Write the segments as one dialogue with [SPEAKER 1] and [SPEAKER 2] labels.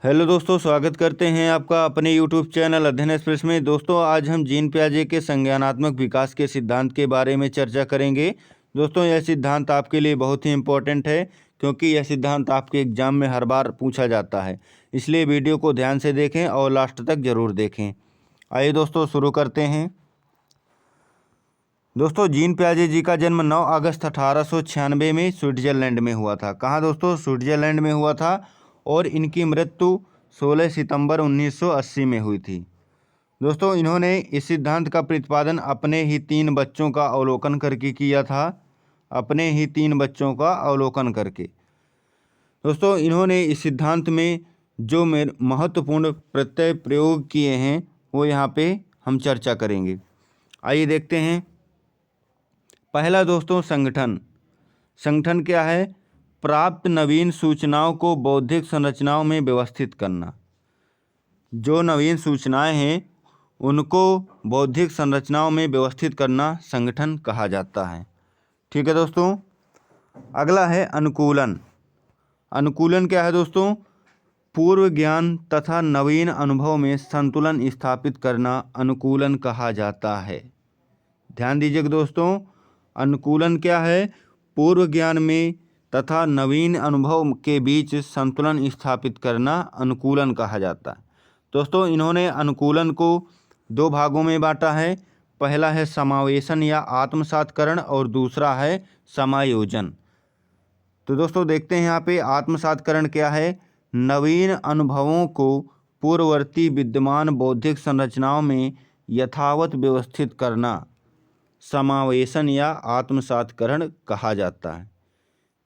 [SPEAKER 1] Hello दोस्तों, स्वागत करते हैं आपका अपने यूट्यूब चैनल अध्ययन एक्सप्रेस में। दोस्तों, आज हम जीन पियाजे के संज्ञानात्मक विकास के सिद्धांत के बारे में चर्चा करेंगे। दोस्तों, यह सिद्धांत आपके लिए बहुत ही इम्पोर्टेंट है क्योंकि यह सिद्धांत आपके एग्जाम में हर बार पूछा जाता है। इसलिए वीडियो को ध्यान से देखें और लास्ट तक ज़रूर देखें। आइए दोस्तों, शुरू करते हैं। दोस्तों, जीन पियाजे जी का जन्म 9 अगस्त 1896 में स्विट्जरलैंड में हुआ था। कहाँ दोस्तों? स्विट्जरलैंड में हुआ था। और इनकी मृत्यु 16 सितंबर 1980 में हुई थी। दोस्तों, इन्होंने इस सिद्धांत का प्रतिपादन अपने ही 3 बच्चों का अवलोकन करके किया था। अपने ही 3 बच्चों का अवलोकन करके। दोस्तों, इन्होंने इस सिद्धांत में जो महत्वपूर्ण प्रत्यय प्रयोग किए हैं वो यहाँ पे हम चर्चा करेंगे। आइए देखते हैं। पहला दोस्तों, संगठन। संगठन क्या है? प्राप्त नवीन सूचनाओं को बौद्धिक संरचनाओं में व्यवस्थित करना। जो नवीन सूचनाएं हैं उनको बौद्धिक संरचनाओं में व्यवस्थित करना संगठन कहा जाता है। ठीक है दोस्तों। अगला है अनुकूलन। अनुकूलन क्या है दोस्तों? पूर्व ज्ञान तथा नवीन अनुभव में संतुलन स्थापित करना अनुकूलन कहा जाता है। ध्यान दीजिएगा दोस्तों, अनुकूलन क्या है? पूर्व ज्ञान में तथा नवीन अनुभव के बीच संतुलन स्थापित करना अनुकूलन कहा जाता है। दोस्तों, इन्होंने अनुकूलन को 2 भागों में बांटा है। पहला है समावेशन या आत्मसातकरण और दूसरा है समायोजन। तो दोस्तों, देखते हैं यहाँ पे आत्मसातकरण क्या है। नवीन अनुभवों को पूर्ववर्ती विद्यमान बौद्धिक संरचनाओं में यथावत व्यवस्थित करना समावेशन या आत्मसातकरण कहा जाता है।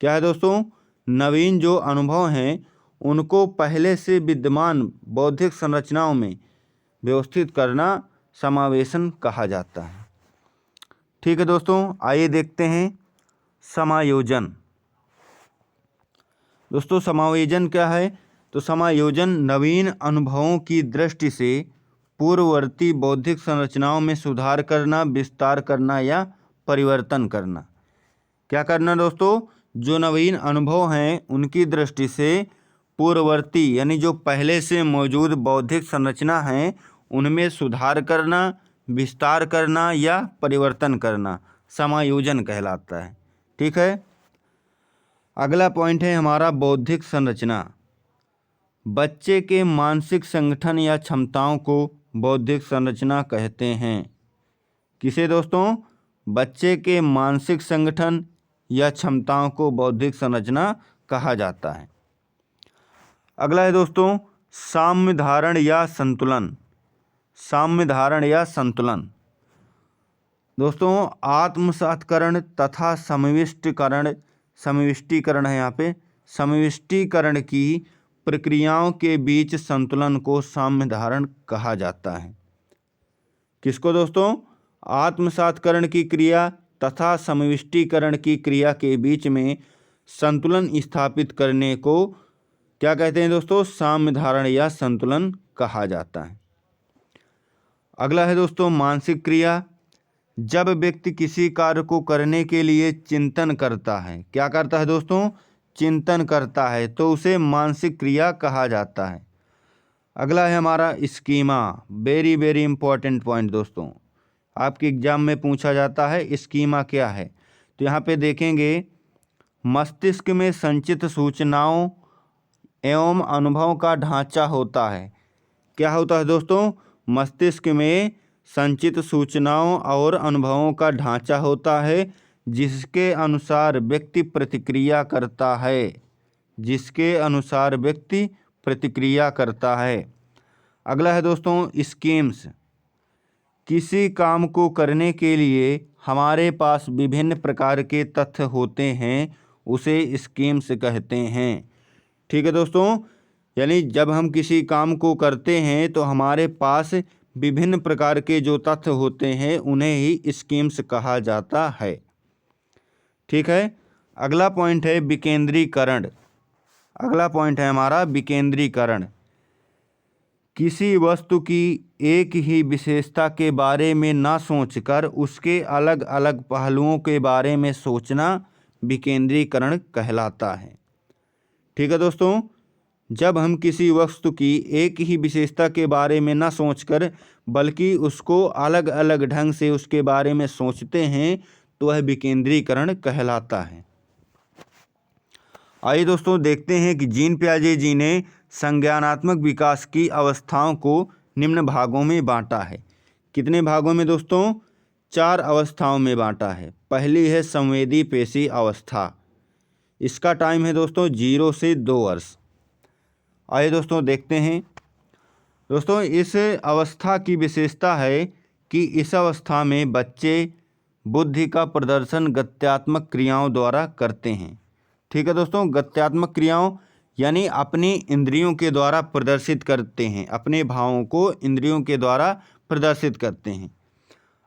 [SPEAKER 1] क्या है दोस्तों? नवीन जो अनुभव हैं उनको पहले से विद्यमान बौद्धिक संरचनाओं में व्यवस्थित करना समावेशन कहा जाता है। ठीक है दोस्तों, आइए देखते हैं समायोजन। दोस्तों, समायोजन क्या है? तो समायोजन नवीन अनुभवों की दृष्टि से पूर्ववर्ती बौद्धिक संरचनाओं में सुधार करना, विस्तार करना या परिवर्तन करना। क्या करना दोस्तों? जो नवीन अनुभव हैं उनकी दृष्टि से पूर्ववर्ती यानी जो पहले से मौजूद बौद्धिक संरचना हैं उनमें सुधार करना, विस्तार करना या परिवर्तन करना समायोजन कहलाता है। ठीक है। अगला पॉइंट है हमारा बौद्धिक संरचना। बच्चे के मानसिक संगठन या क्षमताओं को बौद्धिक संरचना कहते हैं। किसे दोस्तों? बच्चे के मानसिक संगठन या क्षमताओं को बौद्धिक संरचना कहा जाता है। अगला है दोस्तों साम्य धारण या संतुलन। साम्य धारण या संतुलन। दोस्तों, आत्मसातकरण तथा समिष्टिकरण है यहाँ पे। समिष्टिकरण की प्रक्रियाओं के बीच संतुलन को साम्य धारण कहा जाता है। किसको दोस्तों? आत्मसातकरण की क्रिया तथा समिष्टिकरण की क्रिया के बीच में संतुलन स्थापित करने को क्या कहते हैं दोस्तों? साम्य धारण या संतुलन कहा जाता है। अगला है दोस्तों मानसिक क्रिया। जब व्यक्ति किसी कार्य को करने के लिए चिंतन करता है, क्या करता है दोस्तों? चिंतन करता है, तो उसे मानसिक क्रिया कहा जाता है। अगला है हमारा schema. Very very important point दोस्तों, आपके एग्जाम में पूछा जाता है स्कीमा क्या है। तो यहाँ पे देखेंगे मस्तिष्क में संचित सूचनाओं एवं अनुभव का ढांचा होता है। क्या होता है दोस्तों? मस्तिष्क में संचित सूचनाओं और अनुभवों का ढांचा होता है जिसके अनुसार व्यक्ति प्रतिक्रिया करता है। जिसके अनुसार व्यक्ति प्रतिक्रिया करता है। अगला है दोस्तों स्कीम्स। किसी काम को करने के लिए हमारे पास विभिन्न प्रकार के तथ्य होते हैं, उसे स्कीम्स कहते हैं। ठीक है दोस्तों, यानी जब हम किसी काम को करते हैं तो हमारे पास विभिन्न प्रकार के जो तथ्य होते हैं उन्हें ही स्कीम्स कहा जाता है। ठीक है। अगला पॉइंट है विकेंद्रीकरण। अगला पॉइंट है हमारा विकेंद्रीकरण। किसी वस्तु की एक ही विशेषता के बारे में ना सोचकर उसके अलग अलग पहलुओं के बारे में सोचना विकेंद्रीकरण कहलाता है। ठीक है दोस्तों, जब हम किसी वस्तु की एक ही विशेषता के बारे में न सोचकर बल्कि उसको अलग अलग ढंग से उसके बारे में सोचते हैं तो वह विकेंद्रीकरण कहलाता है। आइए दोस्तों देखते हैं कि जीन पियाजे जी ने संज्ञानात्मक विकास की अवस्थाओं को निम्न भागों में बांटा है। कितने भागों में दोस्तों? 4 अवस्थाओं में बांटा है। पहली है संवेदी पेशी अवस्था। इसका टाइम है दोस्तों 0 से 2 वर्ष। आइए दोस्तों देखते हैं। दोस्तों इस अवस्था की विशेषता है कि इस अवस्था में बच्चे बुद्धि का प्रदर्शन गत्यात्मक क्रियाओं द्वारा करते हैं। ठीक है दोस्तों, गत्यात्मक क्रियाओं यानी अपनी इंद्रियों के द्वारा प्रदर्शित करते हैं, अपने भावों को इंद्रियों के द्वारा प्रदर्शित करते हैं।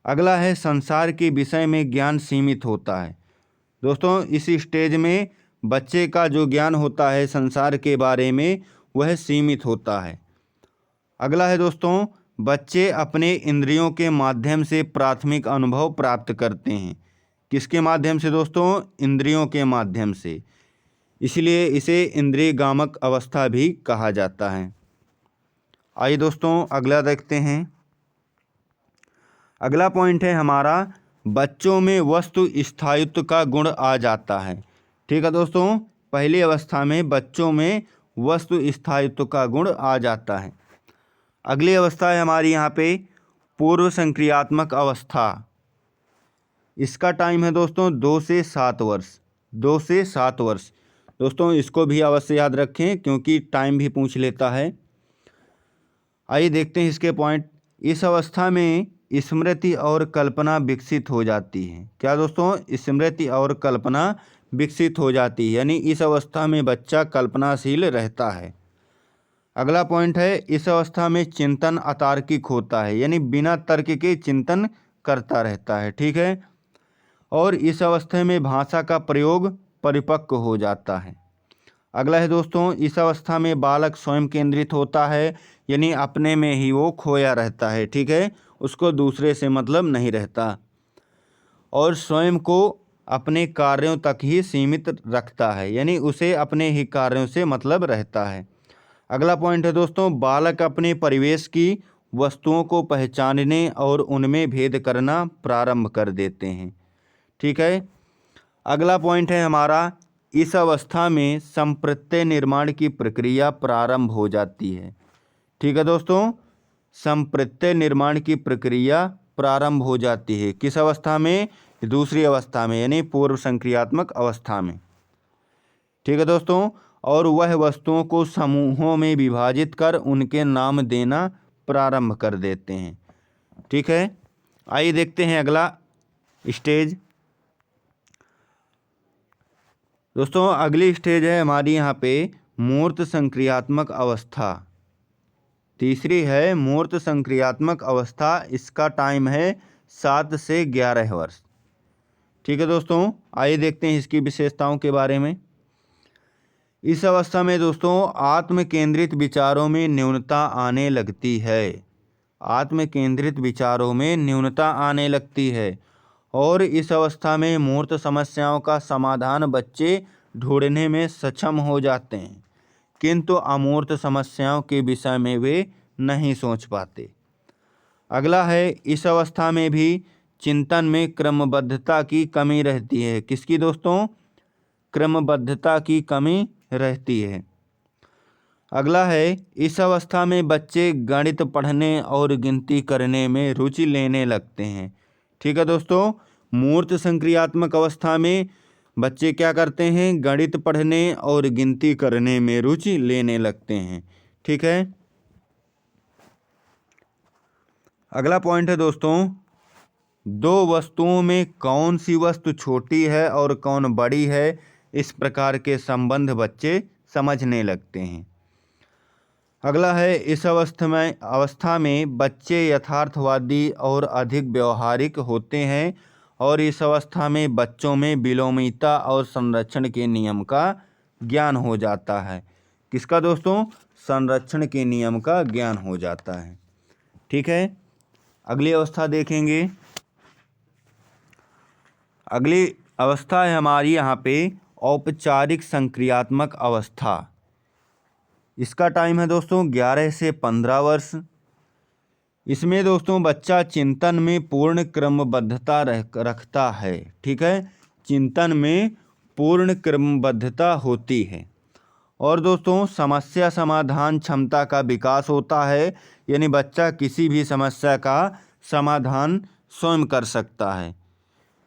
[SPEAKER 1] अगला है संसार के विषय में ज्ञान सीमित होता है। दोस्तों इस स्टेज में बच्चे का जो ज्ञान होता है संसार के बारे में वह सीमित होता है। अगला है दोस्तों बच्चे अपने इंद्रियों के माध्यम से प्राथमिक अनुभव प्राप्त करते हैं। किसके माध्यम से दोस्तों? इंद्रियों के माध्यम से, इसलिए इसे इंद्रिय गामक अवस्था भी कहा जाता है। आइए दोस्तों अगला देखते हैं। अगला पॉइंट है हमारा बच्चों में वस्तु स्थायित्व का गुण आ जाता है। ठीक है दोस्तों, पहली अवस्था में बच्चों में वस्तु स्थायित्व का गुण आ जाता है। अगली अवस्था है हमारी यहाँ पे पूर्व संक्रियात्मक अवस्था। इसका टाइम है दोस्तों 2 से 7 वर्ष। 2 से 7 वर्ष दोस्तों, इसको भी अवश्य याद रखें क्योंकि टाइम भी पूछ लेता है। आइए देखते हैं इसके पॉइंट। इस अवस्था में स्मृति और कल्पना विकसित हो जाती है। क्या दोस्तों? स्मृति और कल्पना विकसित हो जाती है, यानी इस अवस्था में बच्चा कल्पनाशील रहता है। अगला पॉइंट है इस अवस्था में चिंतन अतार्किक होता है, यानी बिना तर्क के चिंतन करता रहता है। ठीक है, और इस अवस्था में भाषा का प्रयोग परिपक्व हो जाता है। अगला है दोस्तों इस अवस्था में बालक स्वयं केंद्रित होता है, यानी अपने में ही वो खोया रहता है। ठीक है, उसको दूसरे से मतलब नहीं रहता और स्वयं को अपने कार्यों तक ही सीमित रखता है, यानी उसे अपने ही कार्यों से मतलब रहता है। अगला पॉइंट है दोस्तों बालक अपने परिवेश की वस्तुओं को पहचानने और उनमें भेद करना प्रारंभ कर देते हैं। ठीक है, अगला पॉइंट है हमारा इस अवस्था में संप्रत्यय निर्माण की प्रक्रिया प्रारंभ हो जाती है। ठीक है दोस्तों, संप्रत्यय निर्माण की प्रक्रिया प्रारंभ हो जाती है। किस अवस्था में? दूसरी अवस्था में, यानी पूर्व संक्रियात्मक अवस्था में। ठीक है दोस्तों, और वह वस्तुओं को समूहों में विभाजित कर उनके नाम देना प्रारंभ कर देते हैं। ठीक है, आइए देखते हैं अगला स्टेज। दोस्तों अगली स्टेज है हमारी यहाँ पे मूर्त संक्रियात्मक अवस्था। तीसरी है मूर्त संक्रियात्मक अवस्था। इसका टाइम है 7 से 11 वर्ष। ठीक है दोस्तों, आइए देखते हैं इसकी विशेषताओं के बारे में। इस अवस्था में दोस्तों आत्म केंद्रित विचारों में न्यूनता आने लगती है। आत्म केंद्रित विचारों में न्यूनता आने लगती है और इस अवस्था में मूर्त समस्याओं का समाधान बच्चे ढूंढने में सक्षम हो जाते हैं, किंतु अमूर्त समस्याओं के विषय में वे नहीं सोच पाते। अगला है इस अवस्था में भी चिंतन में क्रमबद्धता की कमी रहती है। किसकी दोस्तों? क्रमबद्धता की कमी रहती है। अगला है इस अवस्था में बच्चे गणित पढ़ने और गिनती करने में रुचि लेने लगते हैं। ठीक है दोस्तों, मूर्त संक्रियात्मक अवस्था में बच्चे क्या करते हैं? गणित पढ़ने और गिनती करने में रुचि लेने लगते हैं। ठीक है, अगला पॉइंट है दोस्तों दो वस्तुओं में कौन सी वस्तु छोटी है और कौन बड़ी है, इस प्रकार के संबंध बच्चे समझने लगते हैं। अगला है इस अवस्था में बच्चे यथार्थवादी और अधिक व्यवहारिक होते हैं और इस अवस्था में बच्चों में विलोमिता और संरक्षण के नियम का ज्ञान हो जाता है। किसका दोस्तों? संरक्षण के नियम का ज्ञान हो जाता है। ठीक है, अगली अवस्था देखेंगे। अगली अवस्था है हमारी यहाँ पे औपचारिक संक्रियात्मक अवस्था। इसका टाइम है दोस्तों 11 से 15 वर्ष। इसमें दोस्तों बच्चा चिंतन में पूर्ण क्रमबद्धता रखता है। ठीक है, चिंतन में पूर्ण क्रमबद्धता होती है। और दोस्तों समस्या समाधान क्षमता का विकास होता है, यानी बच्चा किसी भी समस्या का समाधान स्वयं कर सकता है।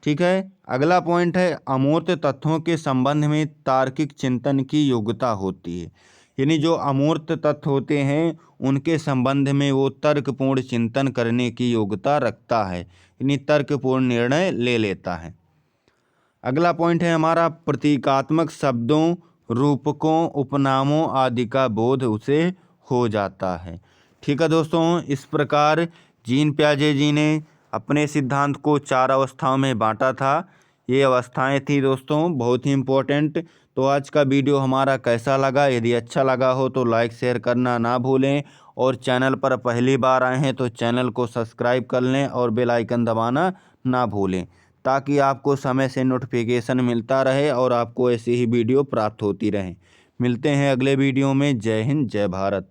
[SPEAKER 1] ठीक है, अगला पॉइंट है अमूर्त तत्वों के संबंध में तार्किक चिंतन की योग्यता होती है। यानी जो अमूर्त तत्व होते हैं उनके संबंध में वो तर्कपूर्ण चिंतन करने की योग्यता रखता है, यानी तर्कपूर्ण निर्णय ले लेता है। अगला पॉइंट है हमारा प्रतीकात्मक शब्दों, रूपकों, उपनामों आदि का बोध उसे हो जाता है। ठीक है दोस्तों, इस प्रकार जीन पियाजे जी ने अपने सिद्धांत को 4 अवस्थाओं में बांटा था। ये अवस्थाएं थी दोस्तों बहुत ही इम्पोर्टेंट। तो आज का वीडियो हमारा कैसा लगा? यदि अच्छा लगा हो तो लाइक शेयर करना ना भूलें, और चैनल पर पहली बार आए हैं तो चैनल को सब्सक्राइब कर लें और बेल आइकन दबाना ना भूलें, ताकि आपको समय से नोटिफिकेशन मिलता रहे और आपको ऐसी ही वीडियो प्राप्त होती रहे। मिलते हैं अगले वीडियो में। जय हिंद, जय भारत।